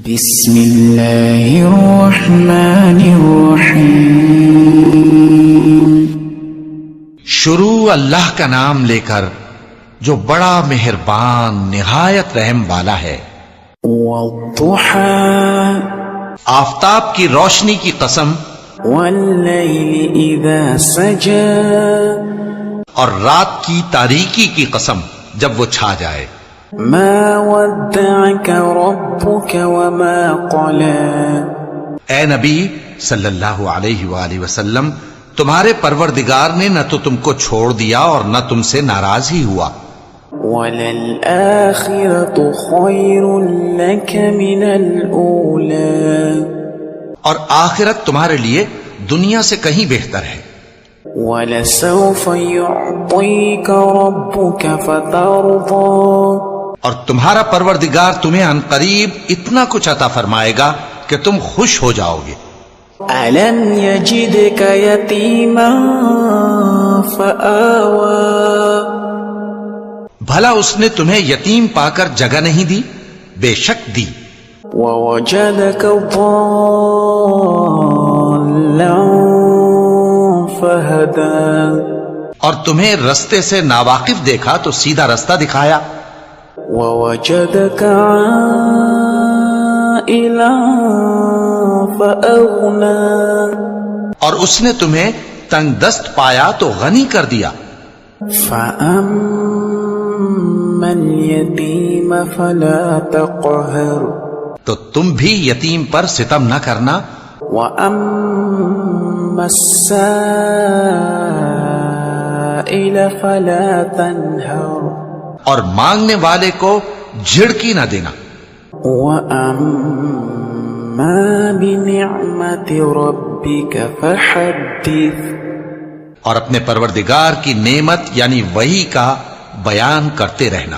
بسم اللہ الرحمن الرحیم شروع اللہ کا نام لے کر جو بڑا مہربان نہایت رحم والا ہے۔ والضحى آفتاب کی روشنی کی قسم، واللیل اذا سجى اور رات کی تاریکی کی قسم جب وہ چھا جائے۔ ما ودعك ربك وما قلى اے نبی صلی اللہ علیہ وآلہ وسلم، تمہارے پروردگار نے نہ تو تم کو چھوڑ دیا اور نہ تم سے ناراض ہی ہوا۔ وَلَلْآخِرَةُ خَيْرٌ لَكَ مِنَ الْأُولَى اور آخرت تمہارے لیے دنیا سے کہیں بہتر ہے۔ وَلَسَوْفَ يُعْطِيكَ رَبُّكَ فَتَرْضَى اور تمہارا پروردگار تمہیں عنقریب اتنا کچھ عطا فرمائے گا کہ تم خوش ہو جاؤ گے۔ أَلَمْ يَجِدْكَ يَتِيمًا فَآوَى بھلا اس نے تمہیں یتیم پا کر جگہ نہیں دی؟ بے شک دی۔ وَوَجَدَكَ ضَالًّا فَهَدَى اور تمہیں رستے سے ناواقف دیکھا تو سیدھا رستہ دکھایا۔ وَوَجَدَكَ عَائِلًا فَأَغْنَى اور اس نے تمہیں تنگ دست پایا تو غنی کر دیا۔ فَأَمَّا الْيَتِيمَ فَلَا تَقْهَرْ تو تم بھی یتیم پر ستم نہ کرنا۔ وَأَمَّا السَّائِلَ فَلَا تَنْهَرْ اور مانگنے والے کو جھڑکی نہ دینا۔ وَأَمَّا بِنِعْمَةِ رَبِّكَ فَحَدِّثْ اور اپنے پروردگار کی نعمت یعنی وحی کا بیان کرتے رہنا۔